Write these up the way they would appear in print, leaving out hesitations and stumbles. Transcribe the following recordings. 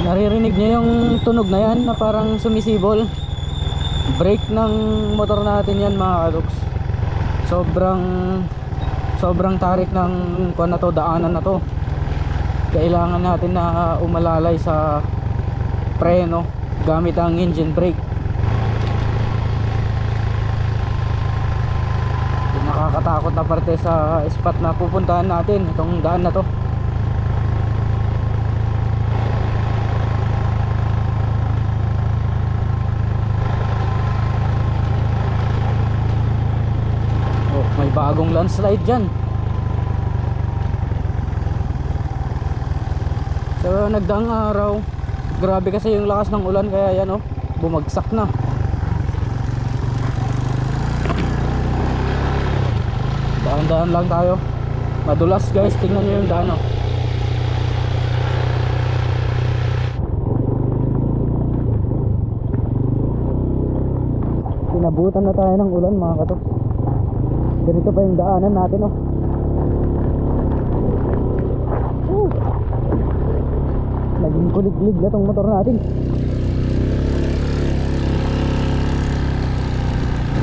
Naririnig niyo yung tunog na yan na parang sumisibol. Brake ng motor natin yan mga kadoks. Sobrang tarik ng kuwan na to, daanan na to. Kailangan natin na umalalay sa preno gamit ang engine brake. Nakakatakot na parte sa spot na pupuntahan natin, itong daan na to. May bagong landslide dyan. So nagdaang araw, grabe kasi yung lakas ng ulan, kaya yan bumagsak na. Daan-daan lang tayo. Madulas guys, tingnan nyo yung daan Pinabutan na tayo ng ulan mga katok. Ganito pa yung daanan natin Naging kulig-lig na tong motor natin.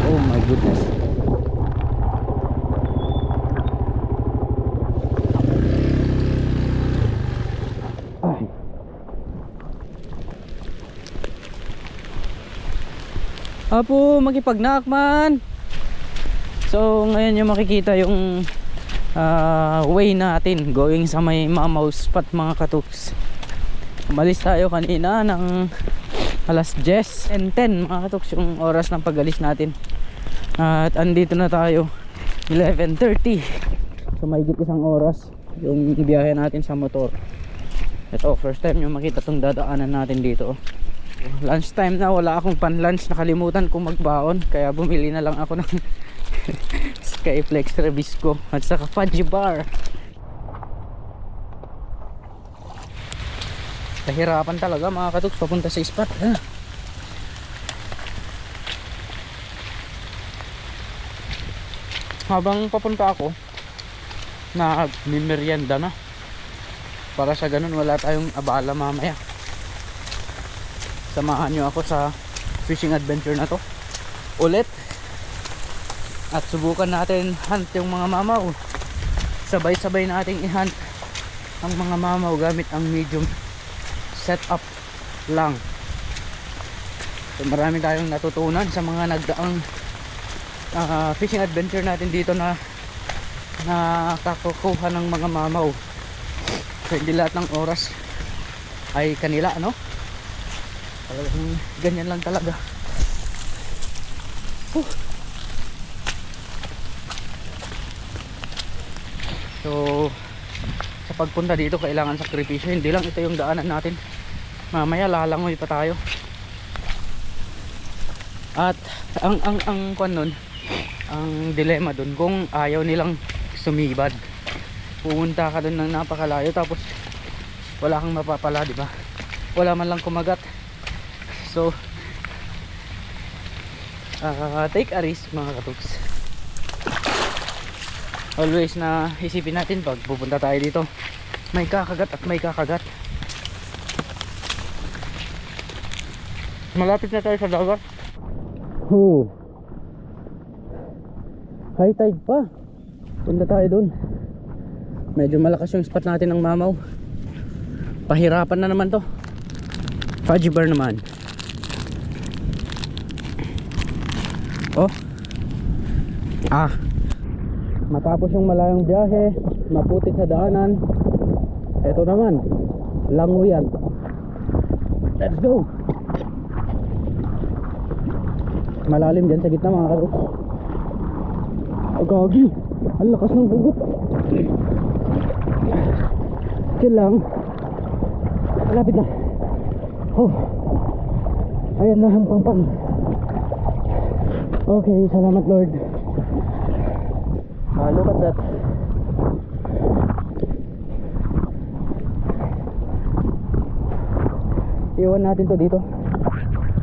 Oh my goodness. Ay. Apo, makipagnak man. So ngayon yung makikita yung way natin going sa may Mamaw spot mga katuks. Umalis tayo kanina ng alas 10:10 mga katuks yung oras ng pag-alis natin. At andito na tayo 11:30. So mahigit isang oras yung biyahe natin sa motor. Ito first time yung makita tong dadaanan natin dito. Lunch time na, wala akong pan lunch, nakalimutan kong magbaon kaya bumili na lang ako ng Skyflex Rebisco at saka fudge bar. Kahirapan talaga mga katuks papunta sa spot Habang papunta ako nagmimerienda na para sa ganun wala tayong abala mamaya. Samahan nyo ako sa fishing adventure na to ulit. At subukan natin hunt yung mga mamaw. Sabay-sabay nating i-hunt ang mga mamaw gamit ang medium setup lang. So marami tayong natutunan sa mga nagdaang fishing adventure natin dito na nakakukuha ng mga mamaw. So hindi lahat ng oras ay kanila talagang ganyan lang talaga. So sa pagpunta dito kailangan sakripisyo. Hindi lang ito yung daanan natin, mamaya lalangoy pa tayo. At ang kwan nun, ang dilema dun, kung ayaw nilang sumibad, pumunta ka dun ng napakalayo tapos wala kang mapapala, di ba? Wala man lang kumagat. So take a risk mga katuks. Always na isipin natin pag pupunta tayo dito, may kakagat at may kakagat. Malapit na tayo sa dagat. High tide pa. Punta tayo dun. Medyo malakas yung spot natin ng mamaw. Pahirapan na naman to. Fudge bar naman. Matapos yung malayong biyahe, maputik sa daanan, eto naman, languyan. Let's go. Malalim dyan sa gitna mga katuks. Gagi, ang lakas ng bugot. Chill lang. Malapit na. Ayan na ang pangpang. Okay, salamat Lord. Look at that. Iwan natin to dito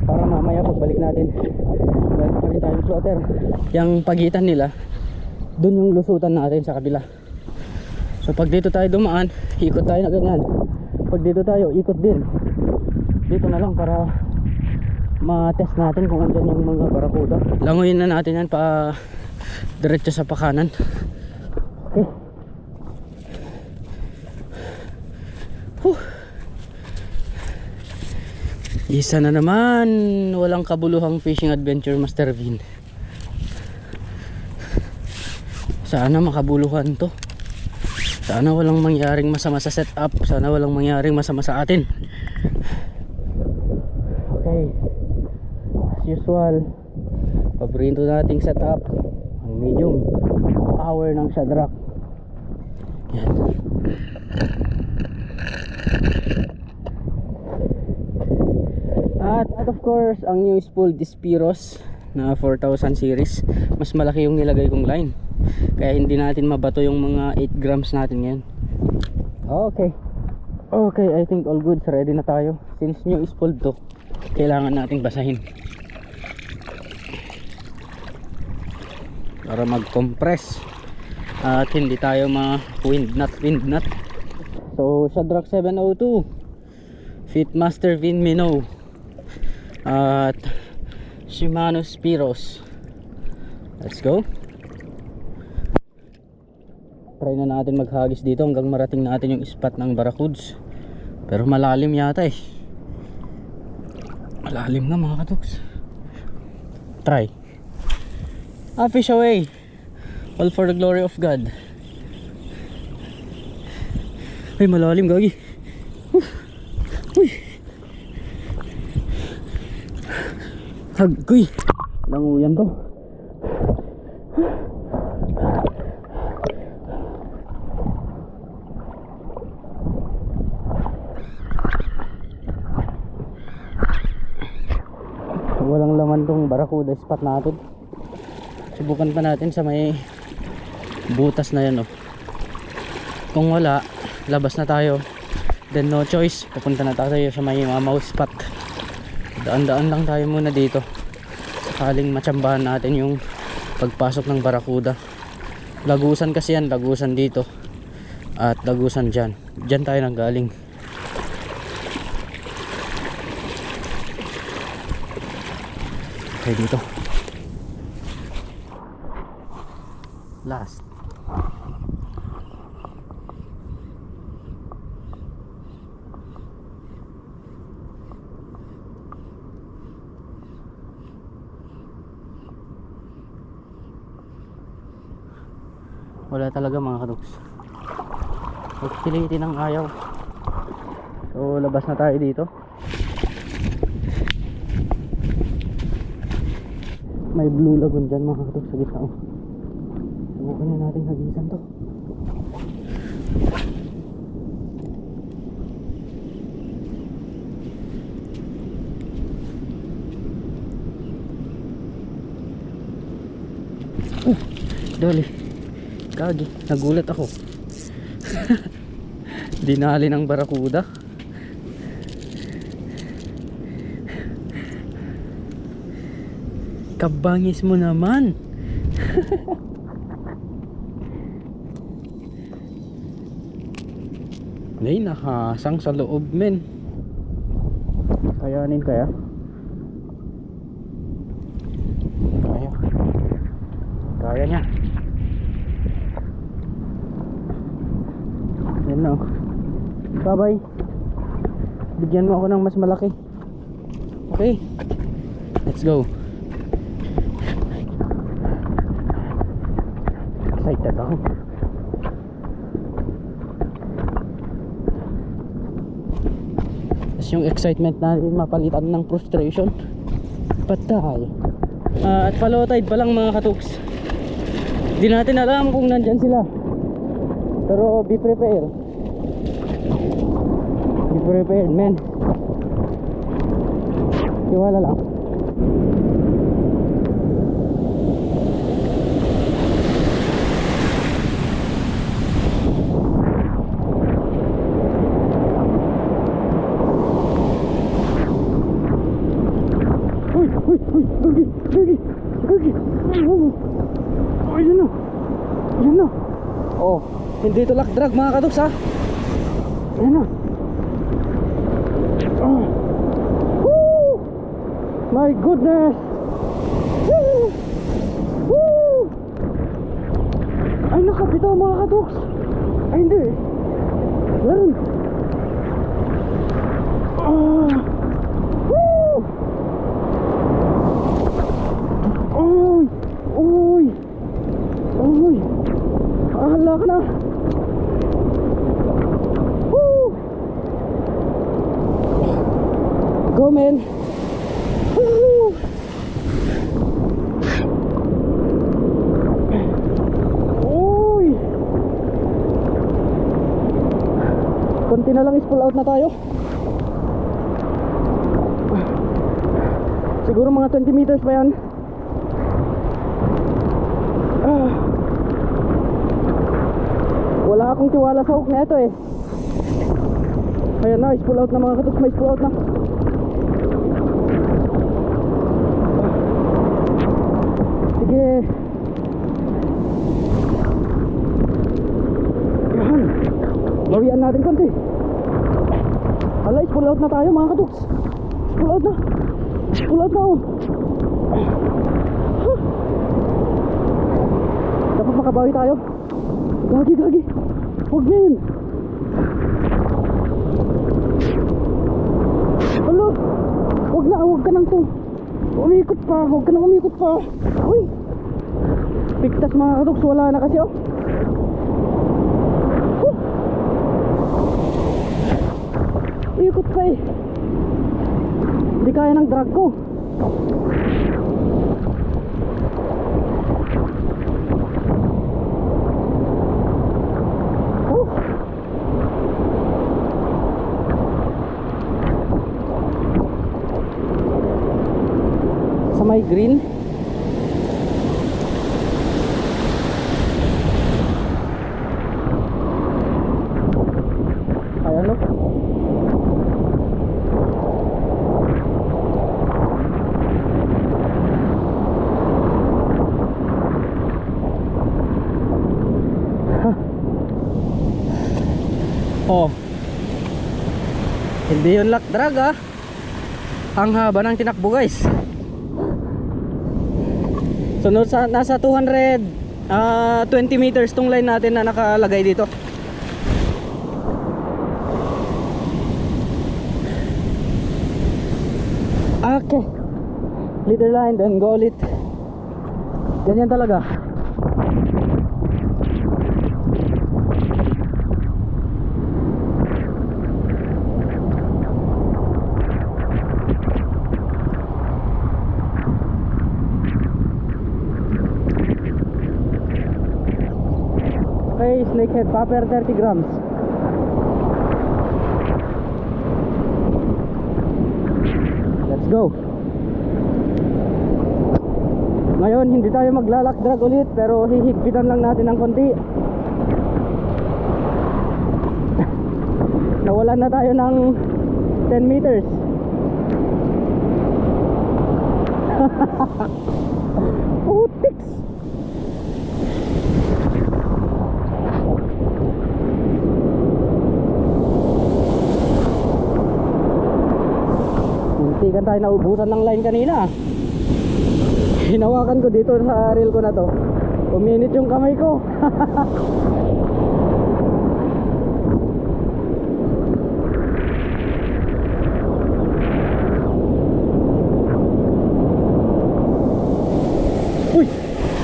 para mamaya pagbalik natin balik pa rin tayo sa water. Yung pagitan nila, dun yung lusutan natin sa kabila. So pag dito tayo dumaan, ikot tayo na ganyan. Pag dito tayo, ikot din. dito na lang para ma-test natin kung andyan yung mga barakuda. Langoyin na natin yan pa diretso sa pakanan. Okay. Isa na naman, walang kabuluhang fishing adventure, Master Vin. Sana makabuluhan to. Sana walang mangyaring masama sa setup. Sana walang mangyaring masama sa atin. Okay, as usual, paborito nating setup ang medium power ng Shadrack. Yan. At of course, ang new spool Spiros na 4000 series. Mas malaki yung nilagay kong line, kaya hindi natin mabato yung mga 8 grams natin ngayon. Okay, okay, I think all good. Ready na tayo. Since new spool to, kailangan nating basahin para mag-compress at hindi tayo ma-wind knot. So Shadrack 702 Fitmaster Vin Minnow at Shimano Spiros. Let's go. Try na natin maghagis dito hanggang marating natin yung spot ng Barracuds. Pero malalim yata eh. Malalim na mga katoks. Try. Fish away. All for the glory of God. Ay, malalim gagi. Uy. Haggoy. Languyan to. Walang laman tong Barracuda spot natin. Subukan pa natin sa may butas na yan, oh. Kung wala, labas na tayo. Then no choice, pupunta na tayo sa may mamaw spot. Daan-daan lang tayo muna dito, sakaling matsambahan natin yung pagpasok ng Barracuda. Lagusan kasi yan, lagusan dito at lagusan dyan. Dyan tayo nanggaling. Okay, dito last. Wala talaga mga kadoks. Magpiliti ng ayaw. So labas na tayo dito. May blue lagoon dyan mga kadoks sa gitna. Subukan na natin hagisan to. Dali. Kagi, nagulat ako. Dinali ng Barracuda. Kabangis mo naman. Nay, nahasang sa loob men. Kayanin kaya? Kaya niya. Yan na. Bye-bye. Bigyan mo ako ng mas malaki. Okay, let's go. Excited ako. Tapos yung excitement natin mapalitan ng frustration. Patay. At follow tide pa lang mga katuks. Di natin alam kung nandyan sila, pero be prepared. Be prepared, man. Tiwala lang. Uy, uy, uy, Gugi, Gugi, Gugi. Oh, yun na. Yun na. Oh, hindi ito lock drag mga kadoks ha. Yan na. Oh. My goodness! Woo! Woo! Ay, nakapitaw mga katuks! Ay, hindi. Meron. Woo! Uy! Uy! Uy! Hala ka na! Woo! Go, man! Woo! Uy! Konti na lang is pull out na tayo. Siguro mga 20 meters pa yan. Wala akong tiwala sa hook na ito eh. Ayan na, is pull out na mga katuks. May pull out na. Sige. Yan. Bawian natin konti. Ala, is pull out na tayo mga katuks. Is pull out na. Is pull out na oh. Dapat makabawi tayo. Gagi, gagi. Huwag na yun. Alo. Huwag na, huwag ka nang to. Umikot pa, huwag ka nang umikot pa. Uy. Pigtas mga katuks, wala na kasi oh. Ikot pa eh. Hindi kaya ng drag ko. Sa may green. Ayan no. Oh. Hindi yun luck drag ah. Ang haba ng tinakbo guys. So nasa 220 meters tong line natin na nakalagay dito. Okay. Leader line then go ulit. Ganyan talaga. Okay, snakehead popper 30 grams. Let's go. Ngayon hindi tayo maglalak drag ulit, pero hihigpitan lang natin ng konti. Nawalan na tayo ng 10 meters. Putiks. Muntikan tayo naubusan ng line kanina. Hinawakan ko dito sa reel ko na to. Uminit yung kamay ko. Uy!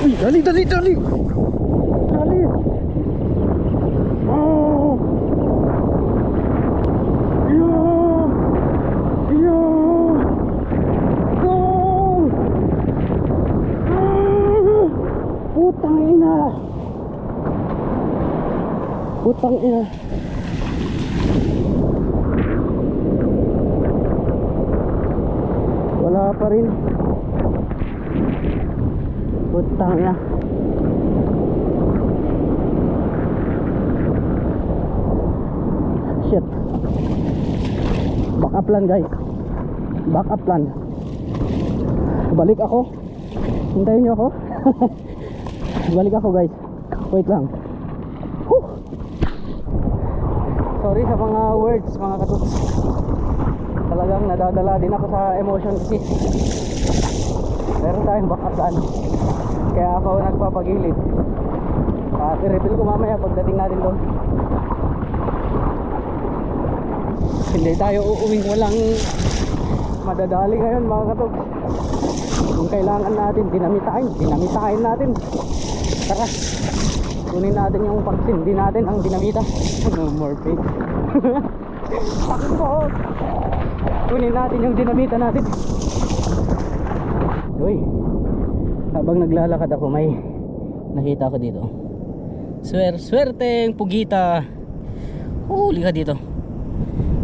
Uy! Dali! Dali! Dali! Dali! Oh! Yeah! Yeah! Go! Ah! Putang ina! Putang ina! Wala pa rin. Putang ina. Shit. Back up plan guys. Back up plan. Balik ako. Hintayin nyo ako. Balik ako guys. Wait lang. Whew. So sorry sa mga words mga katuks. Talagang nadadala din ako sa emotion kasi meron tayong backup plan. Kaya ako nagpapagilid. At i-reveal ko mamaya pagdating natin doon. Hindi tayo uuwing walang madadali ngayon mga katuks. Kung kailangan natin dinamitahin natin. Tara, kunin natin yung pagsindi natin ang dinamita. No more pain. Takot po. Kunin natin yung dinamita natin. Uy, habang naglalakad ako may nakita ko dito. Swerteng pugita. Huli ka dito.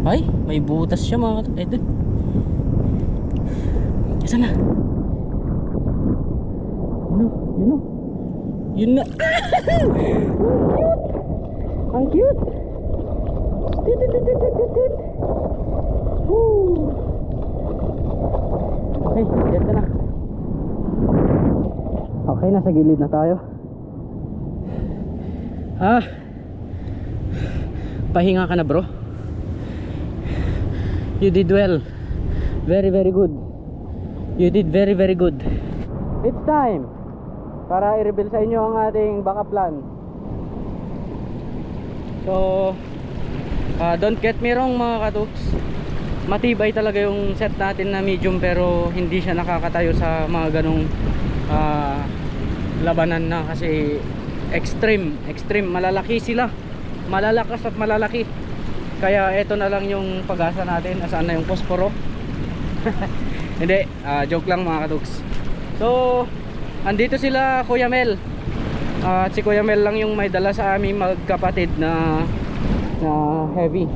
Ay, may butas siya mga katuks. Ito. Saan na? Yun na. Ang cute. Okay, ganda na. Okay, nasa gilid na tayo. Pahinga ka na bro. You did well. Very good. You did very good. It's time para i-reveal sa inyo ang ating backup plan. So don't get me wrong mga katuks, matibay talaga yung set natin na medium, pero hindi siya nakakatayo sa mga ganong labanan na, kasi extreme malalaki sila, malalakas at malalaki. Kaya eto na lang yung pag-asa natin. Asaan na yung posporo? Hindi, joke lang mga katuks. So andito sila Kuya Mel, at si Kuya Mel lang yung may dala sa aming magkapatid na heavy.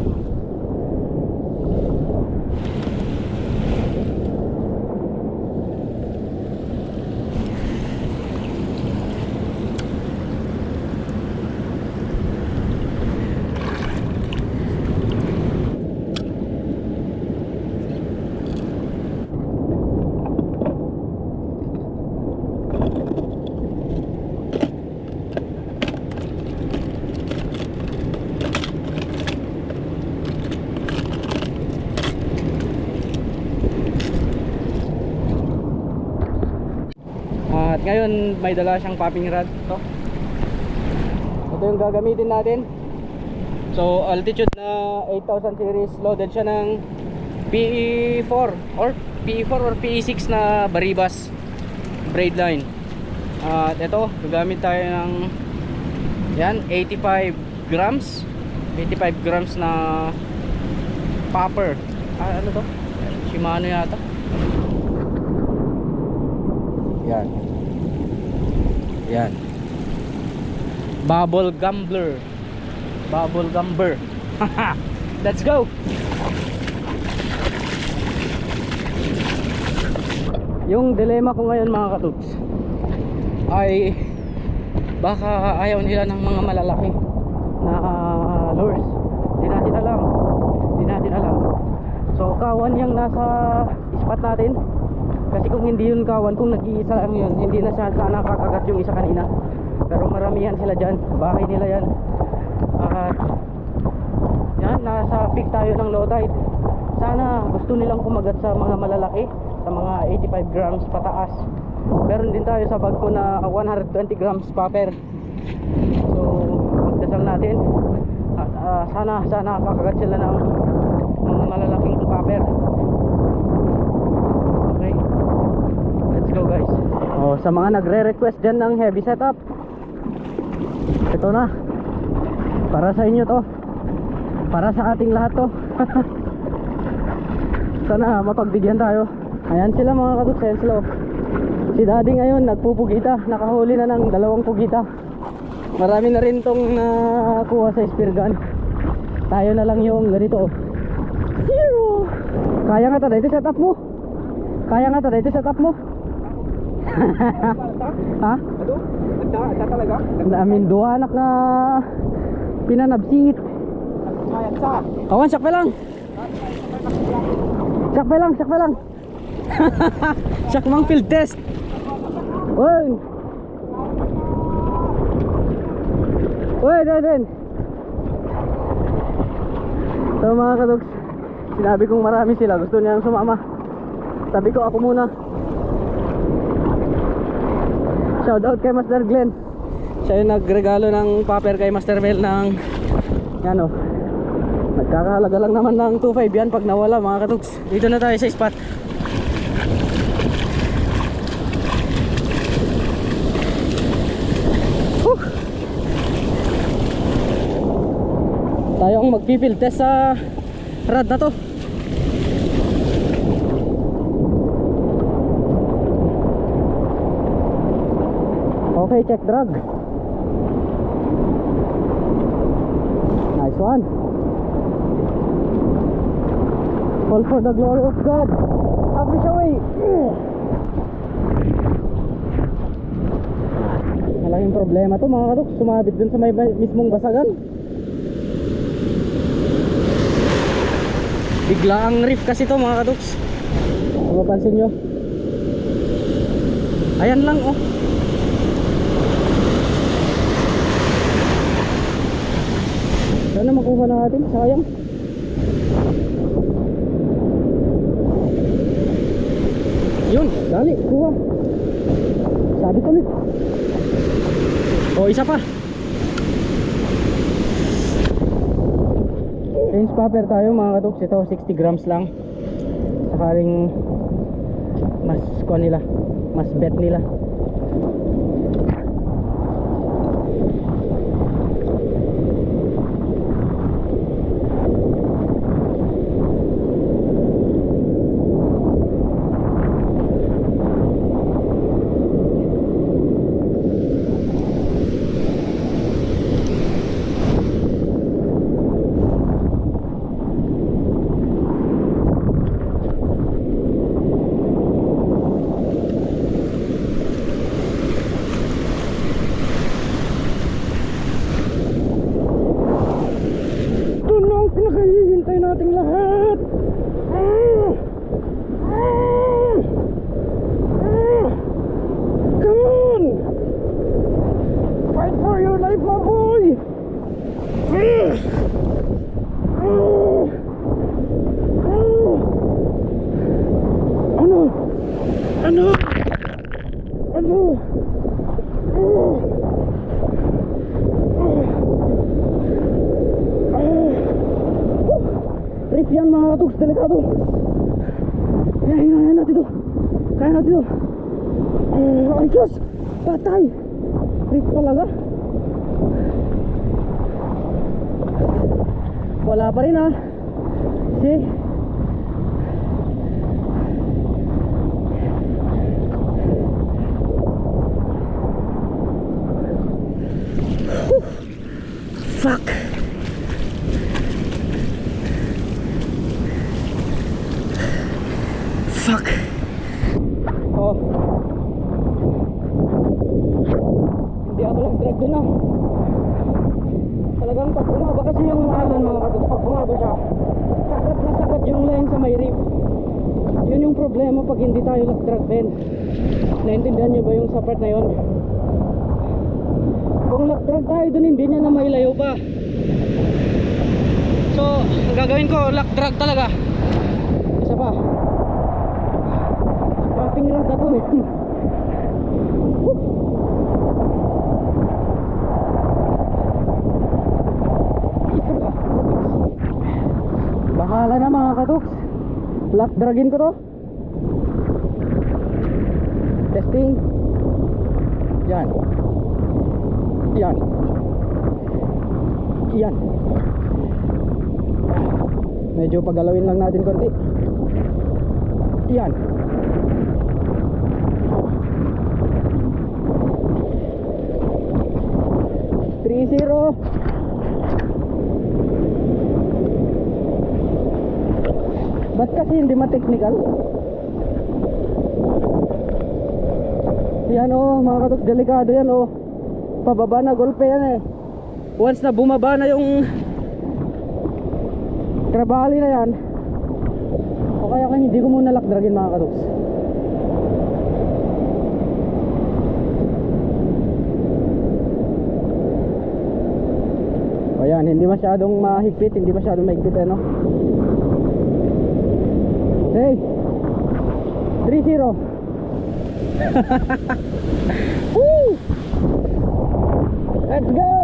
At ngayon may dala siyang popping rod. Ito yung gagamitin natin. So altitude na 8000 series, loaded siya ng PE4 or PE6 na Baribas braid line. At ito, gagamit tayo ng yan, 85 grams na popper. Ano to? Shimano yata. Yan. Bubble gumber. Let's go. Yung dilema ko ngayon mga katuks ay baka ayaw nila ng mga malalaki na lures. Di natin alam. So kawan yung nasa spot natin. Kasi kung hindi yun kawan, kung nag-iisa lang yun, hindi na sana kakagat yung isa kanina. Pero maramihan sila dyan, bahay nila yan. Yan, nasa peak tayo ng low tide. Sana gusto nilang kumagat sa mga malalaki, sa mga 85 grams pataas. Meron din tayo sa bag ko na 120 grams popper. So magdasal natin, sana kakagat sila ng mga malalaking popper. Okay, let's go guys. Sa mga nagre-request dyan ng heavy setup, ito na, para sa inyo to, para sa ating lahat to. Sana mapagbigyan tayo. Ayan sila mga katuks, ayan sila. Si daddy ngayon nagpupugita, nakahuli na ng 2 pugita. Marami na rin tong nakuha sa spear gun. Tayo na lang yung ganito. Zero. Kaya nga tayo setup mo. Ha? Ada talaga? Amin dua anak na pinanabsit. Kawan, sakpe lang. Sak mang field test. Oy, So mga kadogs, sinabi kong marami sila, gusto niyang sumama. Sabi ko ako muna. Shout out kay Master Glenn. Siya yung nagregalo ng paper kay Master Mel ng yan o. Nagkakahalaga lang naman ng 2.5 yan pag nawala mga kadogs. Dito na tayo sa spot. Tayo ang magpifield test sa rad na to. Okay, check drag. Nice one. All for the glory of God. Happy away. Malaking problema to mga kadoks. Sumabit dun sa may mismong basagan. Bigla ang reef kasi to mga kadoks. Kung mapansin nyo. Ayan lang oh. Sana makuha natin, sayang. Yun, dali, kuha. Sabi ko ulit. O, isa pa. Range popper tayo mga katoks. Ito 60 grams lang. Sakaling mas kuha nila, mas bet nila. Pinakahihintay nating lahat. Come on, fight for your life my boy. Ano? Ano? Ano? Trip yan mga katugs, delikado. Kaya natin ito. Kaya natin ito. Ay Diyos, patay. Trip talaga. Wala pa rin ha. See? Fuck. Fuck. Oh. Hindi ako nag-drag dun ah. Talagang pag bumaba kasi yung island mga katugs, pag bumaba siya, sakat na sakat yung line sa may reef. Yun yung problema pag hindi tayo nag-drag din. Naintindihan nyo ba yung sa part na yun? Kung nag-drag tayo dun, hindi niya na mailayo pa. So, ang gagawin ko, lock drag talaga. Isa pa. Camping rod ako eh. Bahala na mga katuks. Lock dragin ko to. Testing. Yan. Yan. Yan. Medyo pagalawin lang natin konti. Yan. Zero. Ba't kasi hindi ma-technical? Yan oh mga katuks, delikado yan oh. Pababa na golpe yan eh. Once na bumaba na yung trabali na yan, o kaya hindi ko muna lakdragin mga katuks. ayan, hindi masyadong mahigpit, hindi masyadong mahigpit, ano. Okay, 3-0. Woo! Let's go!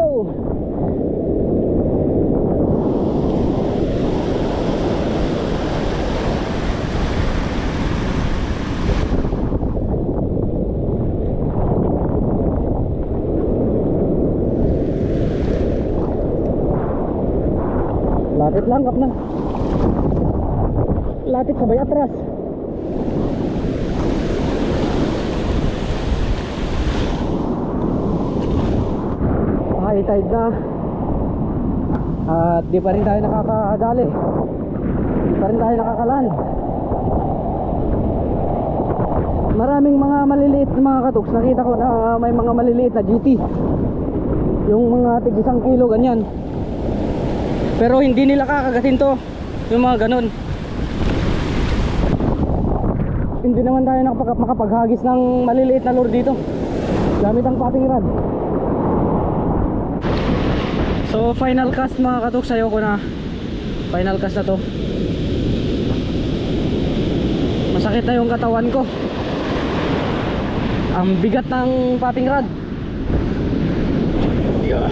Lapit lang, kap na. Lapit sabay atras. High tide na. At di pa rin tayo nakakadali. Di pa rin tayo nakakalan. Maraming mga maliliit na mga katuks. Nakita ko na may mga maliliit na GT. Yung mga tig 1 kilo ganyan. Pero hindi nila kakagatin to. Yung mga ganun. Hindi naman tayo makapaghagis ng maliliit na lure dito gamit ang popping rod. So final cast mga katuks, sayo ko na. Final cast na to. Masakit na yung katawan ko. Ang bigat ng popping rod. Yeah.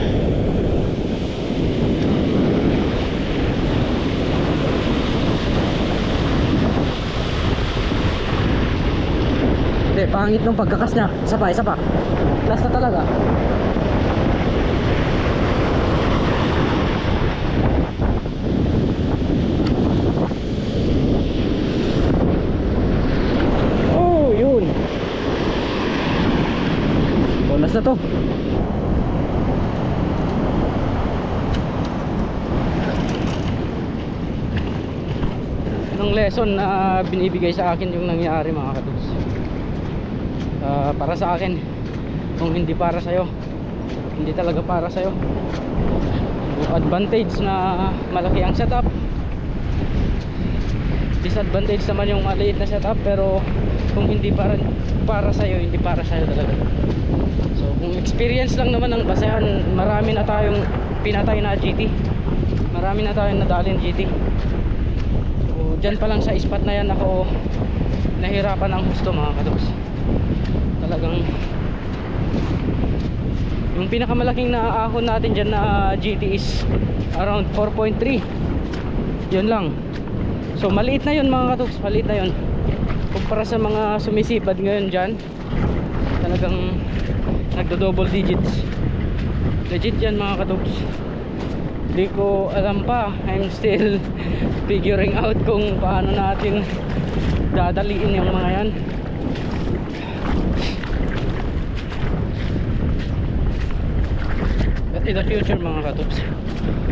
Hindi, pangit nung pagkakas niya. Isa pa. Last na talaga. Oh, yun. So, last na to. Anong lesson na binibigay sa akin yung nangyari mga katuks? Para sa akin, kung hindi para sa'yo, hindi talaga para sa'yo. Advantage na malaki ang setup, disadvantage naman yung maliit na setup. Pero kung hindi para sa'yo, hindi para sa'yo talaga. So kung experience lang naman ang basehan, marami na tayong pinatay na GT, marami na tayong nadalin GT. So dyan pa lang sa spot na yan ako nahirapan ang gusto mga katuks. Talagang yung pinakamalaking naahon natin dyan na GT is around 4.3. Yun lang. So maliit na yun mga katuks, maliit na yun kumpara sa mga sumisipad ngayon dyan. Talagang nagdo-double digits. Legit yan mga katuks. Hindi ko alam pa, I'm still figuring out kung paano natin dadaliin yung mga yan. In the future mga katuks,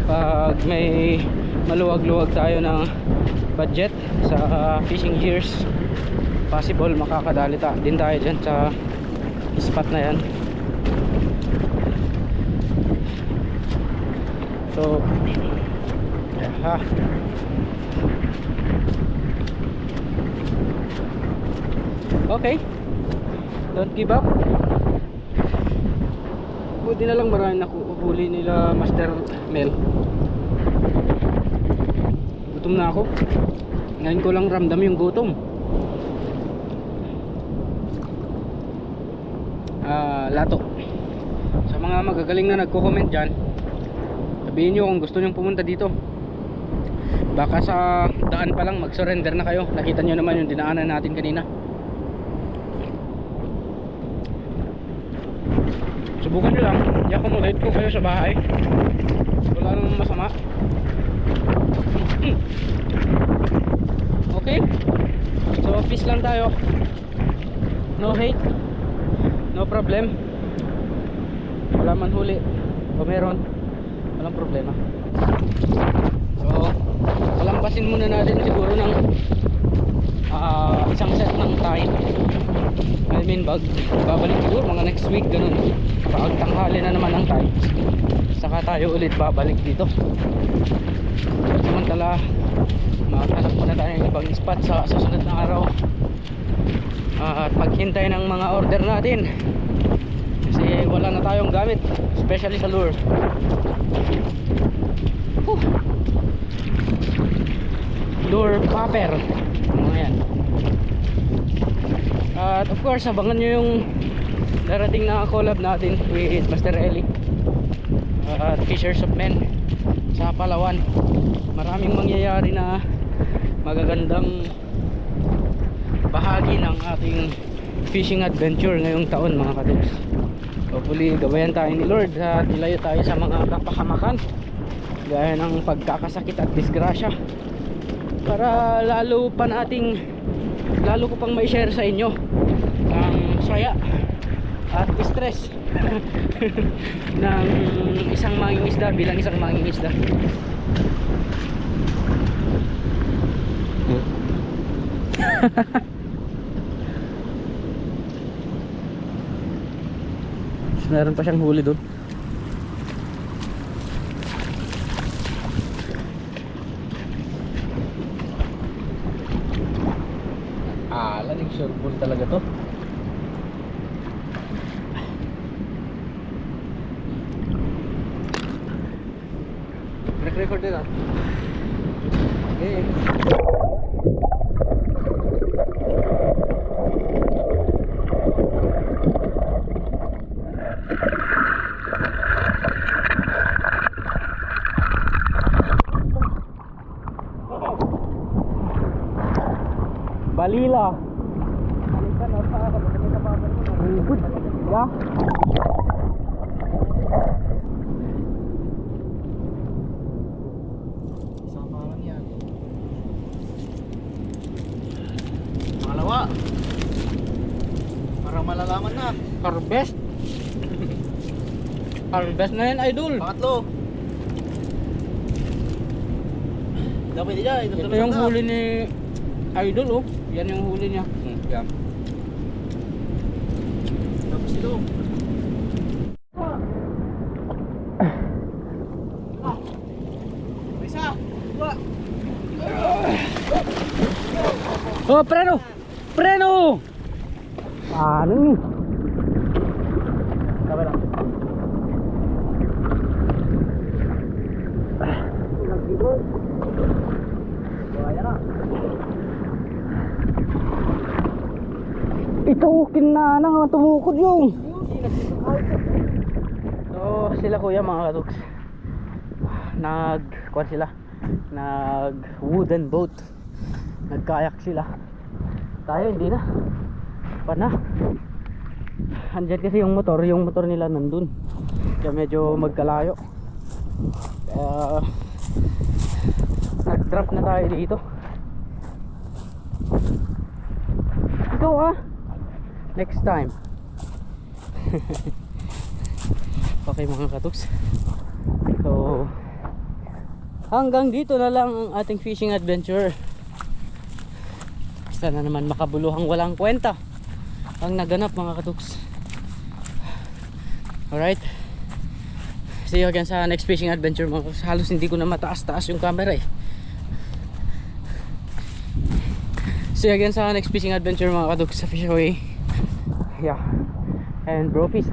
pag may maluwag-luwag tayo ng budget sa fishing gears, possible makakadali din tayo dyan sa spot na yan. So yeah. Okay, don't give up. Buti na lang marami nakuhuli nila Master Mel. Gutom na ako. Ngayon ko lang ramdam yung gutom. Lato. Sa mga magagaling na nagko-comment dyan, sabihin nyo kung gusto nyo pumunta dito. Baka sa daan pa lang mag-surrender na kayo. Nakita nyo naman yung dinaanan natin kanina. Subukan nyo lang, i-accommodate ko kayo sa bahay. Wala namang masama. Okay, so peace lang tayo. No hate, no problem. Wala man huli o meron, walang problema. So palampasin muna natin siguro ng isang set ng tide. I mean babalik siguro mga next week, ganun. Pag tanghali na naman ang tide, saka tayo ulit babalik dito. Samantala maghanap muna tayo ng ibang spot sa susunod na araw, at maghintay ng mga order natin. Kasi wala na tayong gamit, especially sa lure. Lure popper, mga yan. At of course, abangan nyo yung darating na collab natin with Master Eli at Fishers of Men sa Palawan. Maraming mangyayari na magagandang bahagi ng ating fishing adventure ngayong taon, mga katuks. Hopefully gabayan tayo ni Lord at ilayo tayo sa mga kapahamakan gaya ng pagkakasakit at disgrasya, para lalo ko pang mai-share sa inyo ang saya at stress ng isang mangingisda bilang isang mangingisda. Meron pa siyang huli doon. Laning sureball talaga to. Record din ah. Okay. Balila. Ya. Sama lang yan. Pangalawa. Para malalaman na. Harvest. Harvest na yan, idol. Pangatlo. Dapat di dyan. Ito yung huli ni idol, oh. Yan yung huli niya. Yan. Tapos ito. Isa. Dua. Oh, preno! Preno! Ano ni? Sabi lang. Buhaya na. Itukin na nga tumukod yung. So sila kuya, mga katuks, nag-kuhan sila, nag wooden boat, nagkayak sila. Tayo hindi na, pa na. Andyan kasi yung motor nila nandun, kaya medyo magkalayo, kaya nag-drop na tayo dito. Ikaw ah, next time. Okay mga katuks, so hanggang dito na lang ang ating fishing adventure. Sana naman makabuluhang walang kwenta ang naganap, mga katuks. Alright, see you again sa next fishing adventure, mga katuks. Halos hindi ko na mataas-taas yung camera eh. See you again sa next fishing adventure, mga katuks, sa Fish Away. Yeah, and bro feast.